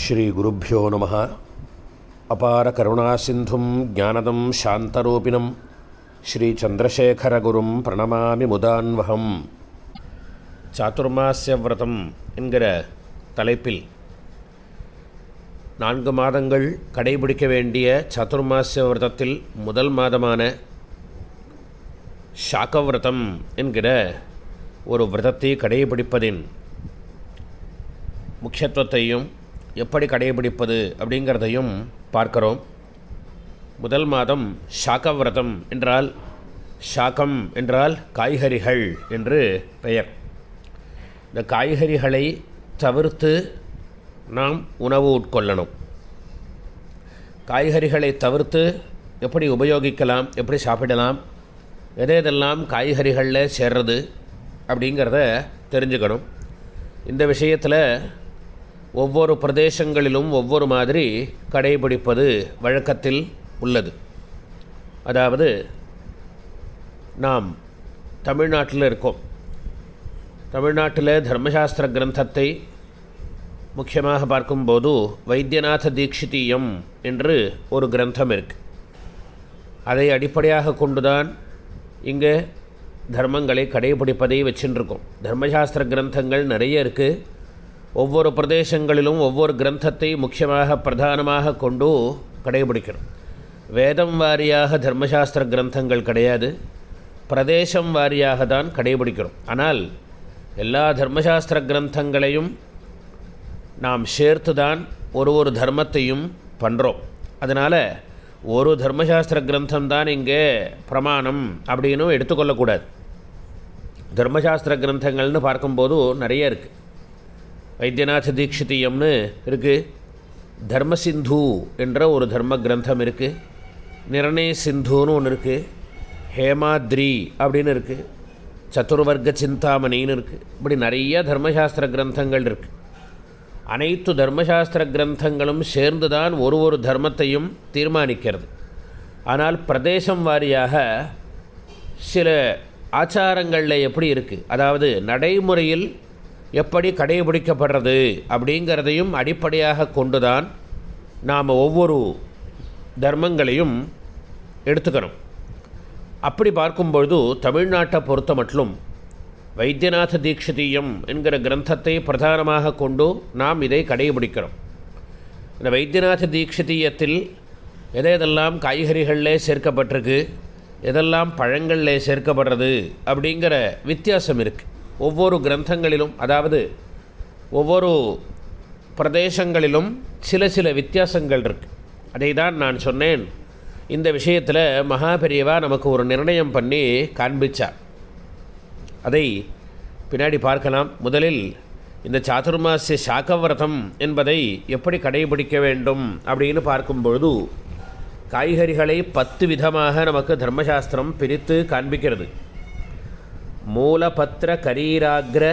ஸ்ரீகுருப்போ நம. அபார கருணாசிந்தும் ஞானதம் சாந்தரூபிணம் ஸ்ரீச்சந்திரசேகரகுரும் பிரணமாமி முதான்வகம். சாதுர்மாஸ்ய விரதம் என்கிற தலைப்பில் 4 மாதங்கள் கடைபிடிக்க வேண்டிய சாதுர்மாஸ்ய விரதத்தில் முதல் மாதமான சாகவிரதம் என்கிற ஒரு விரதத்தை கடைபிடிப்பதின் முக்கியத்துவத்தையும் எப்படி கடைபிடிப்பது அப்படிங்கிறதையும் பார்க்கிறோம். முதல் மாதம் சாகவிரதம் என்றால், சாகம் என்றால் காய்கறிகள் என்று பெயர். இந்த காய்கறிகளை தவிர்த்து நாம் உணவு உட்கொள்ளணும். காய்கறிகளை தவிர்த்து எப்படி உபயோகிக்கலாம், எப்படி சாப்பிடலாம், எதெல்லாம் காய்கறிகளில் சேர்றது அப்படிங்கிறத தெரிஞ்சுக்கணும். இந்த விஷயத்தில் ஒவ்வொரு பிரதேசங்களிலும் ஒவ்வொரு மாதிரி கடைபிடிப்பது வழக்கத்தில் உள்ளது. அதாவது நாம் தமிழ்நாட்டில் இருக்கோம். தமிழ்நாட்டில் தர்மசாஸ்திர கிரந்தத்தை முக்கியமாக பார்க்கும்போது வைத்தியநாத தீக்ஷிதீயம் என்று ஒரு கிரந்தம் இருக்குது. அதை அடிப்படையாக கொண்டுதான் இங்கே தர்மங்களை கடைபிடிப்பதை வச்சுருக்கோம். தர்மசாஸ்திர கிரந்தங்கள் நிறைய இருக்குது. ஒவ்வொரு பிரதேசங்களிலும் ஒவ்வொரு கிரந்தத்தை முக்கியமாக பிரதானமாக கொண்டு கடைபிடிக்கணும். வேதம் வாரியாக தர்மசாஸ்திர கிரந்தங்கள் கிடையாது, பிரதேசம் வாரியாக தான் கடைபிடிக்கிறோம். ஆனால் எல்லா தர்மசாஸ்திர கிரந்தங்களையும் நாம் சேர்த்து தான் ஒரு தர்மத்தையும் பண்ணுறோம். அதனால் ஒரு தர்மசாஸ்திர கிரந்தம்தான் இங்கே பிரமாணம் அப்படின்னு எடுத்துக்கொள்ளக்கூடாது. தர்மசாஸ்திர கிரந்தங்கள்னு பார்க்கும்போது நிறைய இருக்குது. வைத்தியநாத தீக்ஷிதீயம்னு இருக்குது, தர்மசிந்து என்ற ஒரு தர்ம கிரந்தம் இருக்குது, நிர்ணய சிந்துன்னு ஒன்று இருக்குது, ஹேமாத்ரி அப்படின்னு இருக்குது, சதுர்வர்க்க சிந்தாமணின்னு இருக்குது. இப்படி நிறைய தர்மசாஸ்திர கிரந்தங்கள் இருக்குது. அனைத்து தர்மசாஸ்திர கிரந்தங்களும் சேர்ந்து தான் ஒரு தர்மத்தையும் தீர்மானிக்கிறது. ஆனால் பிரதேசம் வாரியாக சில ஆச்சாரங்களில் எப்படி இருக்குது, அதாவது நடைமுறையில் எப்படி கடைபிடிக்கப்படுறது அப்படிங்கிறதையும் அடிப்படையாக கொண்டுதான் நாம் ஒவ்வொரு தர்மங்களையும் எடுத்துக்கணும். அப்படி பார்க்கும்பொழுது தமிழ்நாட்டை பொறுத்த மட்டும் வைத்தியநாத தீக்ஷிதீயம் என்கிற கிரந்தத்தை பிரதானமாக கொண்டு நாம் இதை கடைபிடிக்கிறோம். இந்த வைத்தியநாத தீக்ஷிதீயத்தில் எதெல்லாம் காய்கறிகளில் சேர்க்கப்பட்டிருக்கு, எதெல்லாம் பழங்களில் சேர்க்கப்படுறது அப்படிங்கிற வித்தியாசம் இருக்குது. ஒவ்வொரு கிரந்தங்களிலும், அதாவது ஒவ்வொரு பிரதேசங்களிலும் சில வித்தியாசங்கள் இருக்குது. அதை தான் நான் சொன்னேன். இந்த விஷயத்தில் மகாபெரியவா நமக்கு ஒரு நிர்ணயம் பண்ணி காண்பிச்சார். அதை பின்னாடி பார்க்கலாம். முதலில் இந்த சாதுர்மாஸ்ய சாகவிரதம் என்பதை எப்படி கடைபிடிக்க வேண்டும் அப்படின்னு பார்க்கும்பொழுது காய்கறிகளை 10 விதமாக நமக்கு தர்மசாஸ்திரம் பிரித்து காண்பிக்கிறது. மூலபத்திர கரீராக்ர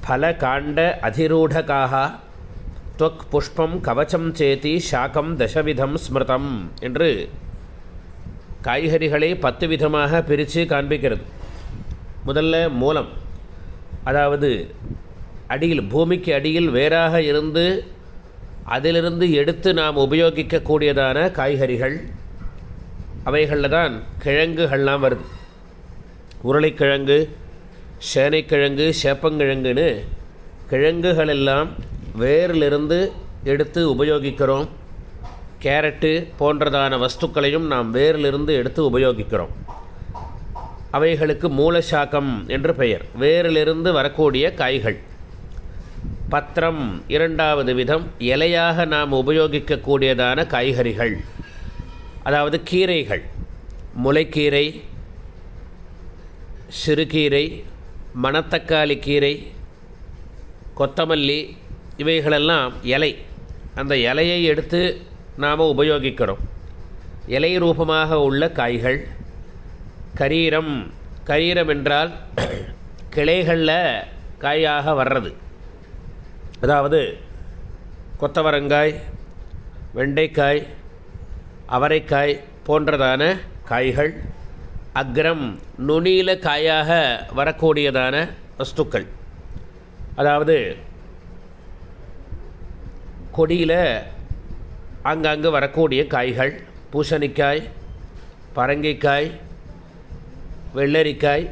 ஃபலகாண்ட அதிரூடகாக துவக் புஷ்பம் கவச்சம் சேதி சாக்கம் தசவிதம் ஸ்மிருதம் என்று காய்கறிகளை 10 விதமாக பிரித்து காண்பிக்கிறது. முதல்ல மூலம், அதாவது அடியில், பூமிக்கு அடியில் வேறாக இருந்து அதிலிருந்து எடுத்து நாம் உபயோகிக்கக்கூடியதான காய்கறிகள். அவைகளில் தான் கிழங்குகள்லாம் வருது. உருளைக்கிழங்கு, சேனைக்கிழங்கு, சேப்பங்கிழங்குன்னு கிழங்குகளெல்லாம் வேரிலிருந்து எடுத்து உபயோகிக்கிறோம். கேரட்டு போன்றதான வஸ்துக்களையும் நாம் வேரிலிருந்து எடுத்து உபயோகிக்கிறோம். அவைகளுக்கு மூலசாக்கம் என்று பெயர், வேரிலிருந்து வரக்கூடிய காய்கள். பத்திரம், 2வது விதம், இலையாக நாம் உபயோகிக்கக்கூடியதான காய்கறிகள், அதாவது கீரைகள். முளைக்கீரை, சிறுகீரை, மணத்தக்காளி கீரை, கொத்தமல்லி, இவைகளெல்லாம் இலை. அந்த இலையை எடுத்து நாம் உபயோகிக்கிறோம். இலை ரூபமாக உள்ள காய்கள். கரீரம், கரீரம் என்றால் கிளைகளில் காயாக வர்றது. அதாவது கொத்தவரங்காய், வெண்டைக்காய், அவரைக்காய் போன்றதான காய்கள். அக்ரம், நுனியில காயாக வரக்கூடியதான வஸ்துக்கள். அதாவது கொடியில் அங்கங்கே வரக்கூடிய காய்கள், பூசணிக்காய், பரங்கிக்காய், வெள்ளரிக்காய்,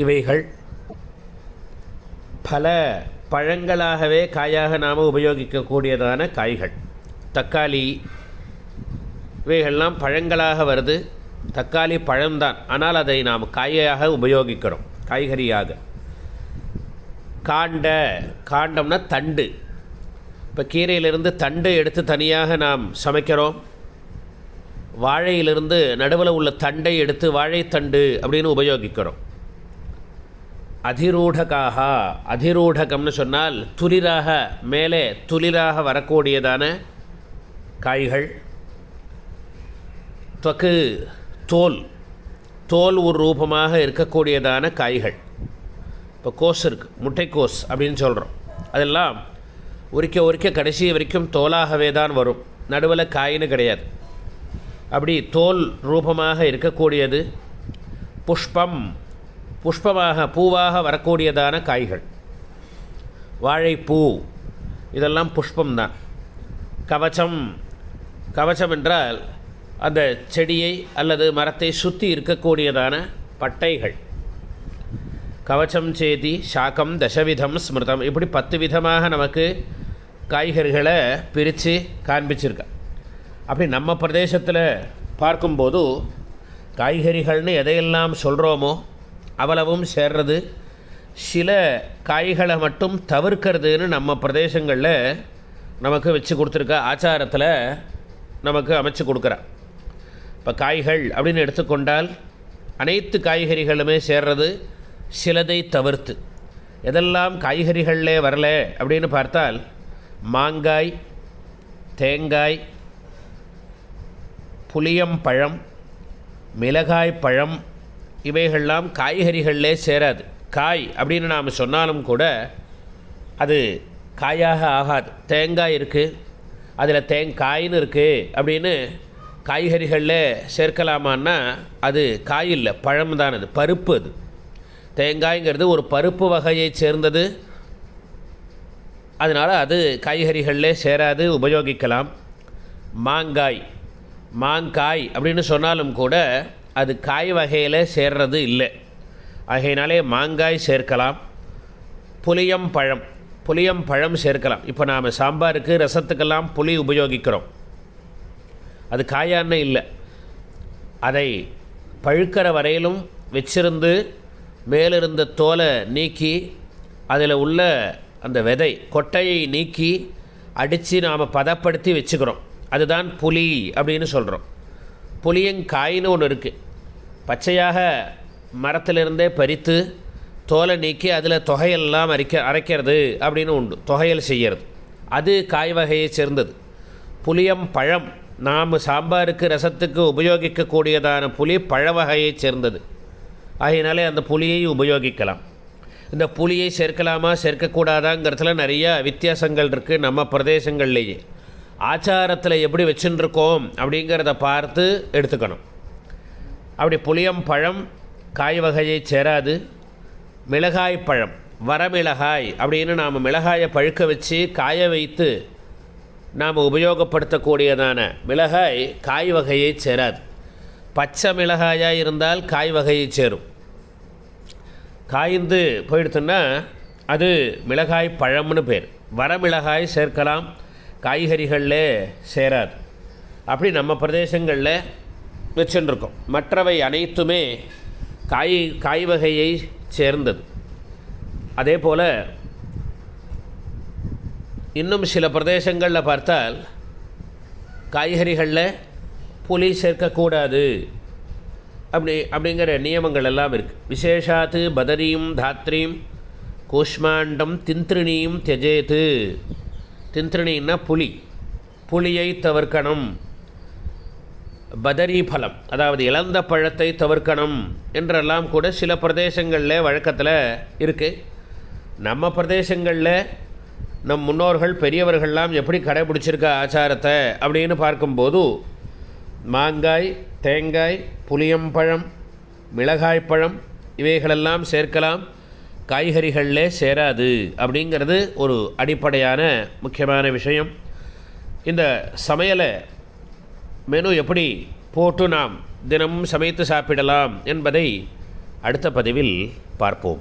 இவைகள் பல பழங்களாகவே காயாக நாம் உபயோகிக்கக்கூடியதான காய்கள். தக்காளி இவைகள்லாம் பழங்களாக வருது. தக்காளி பழம்தான், ஆனால் அதை நாம் காயாக உபயோகிக்கிறோம், காய்கறியாக. காண்டம்னா தண்டு. இப்போ கீரையிலிருந்து தண்டு எடுத்து தனியாக நாம் சமைக்கிறோம். வாழையிலிருந்து நடுவில் உள்ள தண்டை எடுத்து வாழைத்தண்டு அப்படின்னு உபயோகிக்கிறோம். அதிரூடகாக, அதிரூடகம்னு சொன்னால் துளிராக, மேலே துளிராக வரக்கூடியதான காய்கள். தொக்கு தோல் ஒரு ரூபமாக இருக்கக்கூடியதான காய்கள். இப்போ கோஸ் இருக்குது, முட்டைக்கோஸ் அப்படின்னு சொல்கிறோம். அதெல்லாம் உரிக்க கடைசி வரைக்கும் தோலாகவே தான் வரும், நடுவில் காயின்னு கிடையாது. அப்படி தோல் ரூபமாக இருக்கக்கூடியது. புஷ்பமாக பூவாக வரக்கூடியதான காய்கள். வாழைப்பூ இதெல்லாம் புஷ்பம்தான். கவச்சம் என்றால் அந்த செடியை அல்லது மரத்தை சுற்றி இருக்கக்கூடியதான பட்டைகள். கவச்சம் சேதி சாக்கம் தசவிதம் ஸ்மிருதம், இப்படி 10 விதமாக நமக்கு காய்கறிகளை பிரித்து காண்பிச்சிருக்கா. அப்படி நம்ம பிரதேசத்தில் பார்க்கும்போது காய்கறிகள்னு எதையெல்லாம் சொல்கிறோமோ அவ்வளவும் சேர்றது. சில காய்களை மட்டும் தவிர்க்கிறதுன்னு நம்ம பிரதேசங்களில் நமக்கு வச்சு கொடுத்துருக்கா, ஆச்சாரத்தில் நமக்கு அமைச்சு கொடுக்குறா. இப்போ காய்கள் அப்படின்னு எடுத்துக்கொண்டால் அனைத்து காய்கறிகளுமே சேர்றது, சிலதை தவிர்த்து. எதெல்லாம் காய்கறிகளிலே வரல அப்படின்னு பார்த்தால் மாங்காய், தேங்காய், புளியம்பழம், மிளகாய் பழம் இவைகள்லாம் காய்கறிகளிலே சேராது. காய் அப்படின்னு நாம் சொன்னாலும் கூட அது காயாக ஆகாது. தேங்காய் இருக்குது, அதில் தேங்காய்னு இருக்குது அப்படின்னு காய்கறிகளில் சேர்க்கலாமான்னா அது காய் இல்லை, பழம் தான். அது பருப்பு. அது தேங்காய்ங்கிறது ஒரு பருப்பு வகையை சேர்ந்தது, அதனால் அது காய்கறிகளில் சேராது, உபயோகிக்கலாம். மாங்காய் அப்படின்னு சொன்னாலும் கூட அது காய் வகையில் சேர்றது இல்லை, ஆகையினாலே மாங்காய் சேர்க்கலாம். புளியம்பழம் சேர்க்கலாம். இப்போ நாம் சாம்பாருக்கு ரசத்துக்கெல்லாம் புளி உபயோகிக்கிறோம், அது காயான்னு இல்லை. அதை பழுக்கிற வரையிலும் வச்சிருந்து மேலிருந்த தோலை நீக்கி அதில் உள்ள அந்த விதை கொட்டையை நீக்கி அடித்து நாம் பதப்படுத்தி வச்சுக்கிறோம். அதுதான் புளி அப்படின்னு சொல்கிறோம். புளியங்காயின்னு ஒன்று இருக்குது, பச்சையாக மரத்திலிருந்தே பறித்து தோலை நீக்கி அதில் தொகையெல்லாம் அரைக்கிறது அப்படின்னு உண்டு, தொகையல் செய்கிறது. அது காய் வகையை சேர்ந்தது. புளியம்பழம் நாம் சாம்பாருக்கு ரசத்துக்கு உபயோகிக்கக்கூடியதான புளி பழ வகையை சேர்ந்தது, ஆகையினாலே அந்த புளியை உபயோகிக்கலாம். இந்த புளியை சேர்க்கலாமா சேர்க்கக்கூடாதாங்கிறதுல நிறைய வித்தியாசங்கள் இருக்குது நம்ம பிரதேசங்கள்லேயே. ஆச்சாரத்தில் எப்படி வச்சுருக்கோம் அப்படிங்கிறத பார்த்து எடுத்துக்கணும். அப்படி புளியம்பழம் காய் வகையை சேராது. மிளகாய் பழம், வரமிளகாய் அப்படின்னு நாம் மிளகாயை பழுக்க வச்சு காய வைத்து நாம் உபயோகப்படுத்தக்கூடியதான மிளகாய் காய் வகையை சேராது. பச்சை மிளகாயாக இருந்தால் காய் வகையை சேரும். காய்ந்து போயிடுத்துன்னா அது மிளகாய் பழம்னு பேர். வரமிளகாய் சேர்க்கலாம், காய்கறிகளில் சேராது. அப்படி நம்ம பிரதேசங்களில் வச்சுருக்கோம். மற்றவை அனைத்துமே காய் வகையை சேர்ந்தது. அதே போல் இன்னும் சில பிரதேசங்களில் பார்த்தால் காய்கறிகளில் புளி சேர்க்கக்கூடாது அப்படிங்கிற நியமங்கள் எல்லாம் இருக்குது. விசேஷாத்து பதரியும் தாத்ரியும் கூஷ்மாண்டம் தின்த்ரிணியும் தியஜேத்து. தின்த்ரிணின்னா புளியை தவிர்க்கணும். பதரி பலம், அதாவது இழந்த பழத்தை தவிர்க்கணும் என்றெல்லாம் கூட சில பிரதேசங்களில் வழக்கத்தில் இருக்குது. நம்ம பிரதேசங்களில் நம் முன்னோர்கள் பெரியவர்கள்லாம் எப்படி கடைபிடிச்சிருக்க ஆச்சாரத்தை அப்படின்னு பார்க்கும்போது மாங்காய், தேங்காய், புளியம்பழம், மிளகாய்ப்பழம் இவைகளெல்லாம் சேர்க்கலாம், காய்கறிகளில் சேராது அப்படிங்கிறது ஒரு அடிப்படையான முக்கியமான விஷயம். இந்த சமையலை மெனு எப்படி போட்டு நாம் தினமும் சமைத்து சாப்பிடலாம் என்பதை அடுத்த பதிவில் பார்ப்போம்.